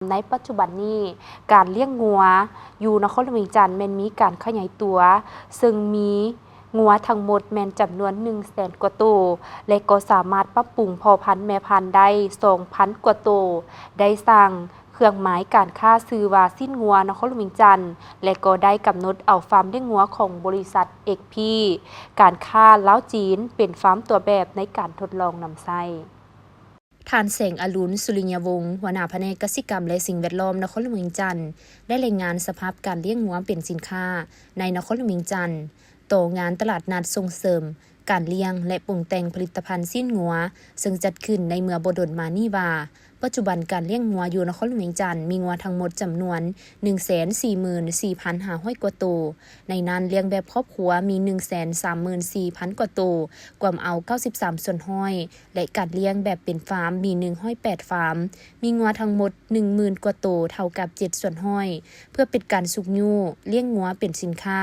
ในปัจจุบันนี้การเลี้ยงงัวอยู่นครหลวงเวียงจันทน์แม่นมีการขยายตัวซึ่งมีงัวทั้งหมดแม่นจำนวน 100,000 กว่าตัวและก็สามารถปรับปรุงพ่อพันธุ์แม่พันธุ์ได้ 2,000 กว่าตัวได้สร้างเครื่องหมายการค้าชื่อว่าสิ้นงัวนครหลวงเวียงจันทน์และก็ได้กำหนดเอาฟาร์มเลี้ยงงัวของบริษัท XP การค้าลาวจีนเป็นฟาร์มตัวแบบในการทดลองนำไส้ท่านแสงอรุณสุริยวงศ์หัวหน้าแผนกกสิกรรมและสิ่งแวดล้อมนครหลวงเวียงจันทน์ได้รายงานสภาพการเลี้ยงงัวเป็นสินค้าในนครหลวงเวียงจันทน์ต่องานตลาดนัดส่งเสริมการเลี้ยงและปรุงแต่งผลิตภัณฑ์สิ้นงัวซึ่งจัดขึ้นในเมืองบ่ดลมานี่ว่าปัจจุบันการเลี้ยงงัวอยู่นครหลวงเวียงจันทน์มีงัวทั้งหมดจำนวน 144,500 กว่าตัวในนั้นเลี้ยงแบบครอบครัวมี 134,000 กว่าตัวกวมเอา93ส่วนห้อยและการเลี้ยงแบบเป็นฟาร์มมี108ฟาร์มมีงัวทั้งหมด 10,000 กว่าตัวเท่ากับ7ส่วนห้อยเพื่อเป็นการสุกยู่เลี้ยงงัวเป็นสินค้า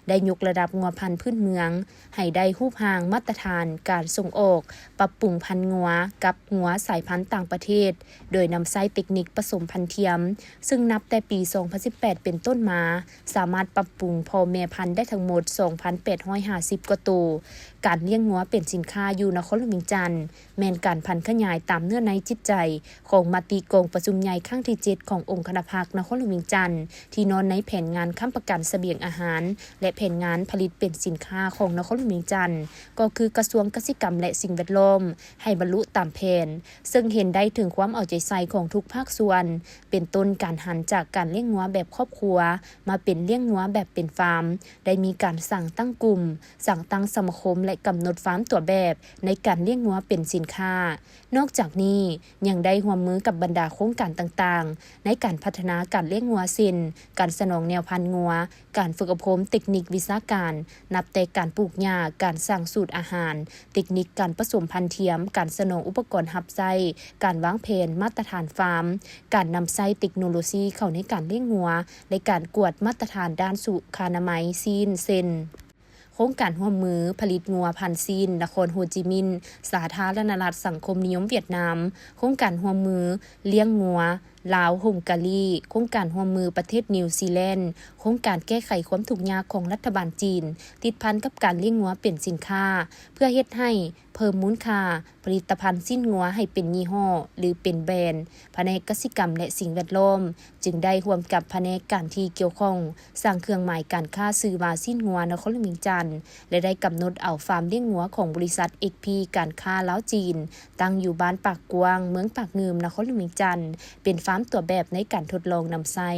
ได้ยกระดับงัวพันธุ์พื้นเมืองให้ได้รูปร่างมาตรฐานการส่งออกปรับปรุงพันธุ์งัวกับงัวสายพันธุ์ต่างประเทศโดยนำไส้เทคนิคผสมพันธุ์เทียมซึ่งนับแต่ปี 2018 เป็นต้นมาสามารถปรับปรุงพ่อแม่พันธุ์ได้ทั้งหมด 2,850 กว่าตัวการเลี้ยงงัวเป็นสินค้าอยู่นครหลวงเวียงจันทน์แม่นการพันธุ์ขยายตามเนื้อในจิตใจของมติกองประชุมใหญ่ครั้งที่ 7 ขององค์คณะพรรคนครหลวงเวียงจันทน์ที่นอนในแผนงานค้ำประกันเสบียงอาหารและแผนงานผลิตเป็นสินค้าของนครหลวงเวียงจันทน์ก็คือกระทรวงเกษตรกรรมและสิ่งแวดล้อมให้บรรลุตามแผนซึ่งเห็นได้ถึงความเอาใจใส่ของทุกภาคส่วนเป็นต้นการหันจากการเลี้ยงงัวแบบครอบครัวมาเป็นเลี้ยงงัวแบบเป็นฟาร์มได้มีการสั่งตั้งกลุ่มสั่งตั้งสมาคมและกำหนดฟาร์มตัวแบบในการเลี้ยงงัวเป็นสินค้านอกจากนี้ยังได้ร่วมมือกับบรรดาโครงการต่างๆในการพัฒนาการเลี้ยงงัวซินการสนองแนวพันธุ์งัวการฝึกอบรมเทคนิควิชาการนับแต่การปลูกหญ้าการสร้างสูตรอาหารเทคนิคการผสมพันธุ์เทียมการสนองอุปกรณ์หับไส้การวางแผนมาตรฐานฟาร์มการนำไส้เทคโนโลยีเข้าในการเลี้ยงงัวในการกวดมาตรฐานด้านสุขอนามัยซีนเซนโครงการร่วมมือผลิตงัวพันธุ์ซีนนครโฮจิมินห์สาธารณรัฐสังคมนิยมเวียดนามโครงการร่วมมือเลี้ยงงัวลาวฮงการีโครงการร่วมมือประเทศนิวซีแลนด์โครงการแก้ไขความทุกข์ยากของรัฐบาลจีนติดพันกับการเลี้ยงงัวเป็นสินค้าเพื่อเฮ็ดให้เพิ่มมูลค่าผลิตภัณฑ์สิ้นงัวให้เป็นยี่ห้อหรือเป็นแบรนด์แผนกกสิกรรมและสิ่งแวดล้อมจึงได้ร่วมกับแผนกการที่เกี่ยวข้องสร้างเครื่องหมายการค้าชื่อว่าสิ้นงัวนครหลวงเวียงจันทน์และได้กำหนดเอาฟาร์มเลี้ยงงัวของบริษัท XP การค้าลาวจีนตั้งอยู่บ้านปากกวางเมืองปากงืมนครหลวงเวียงจันทน์เป็นฟาร์มตัวแบบในการทดลองนำไส้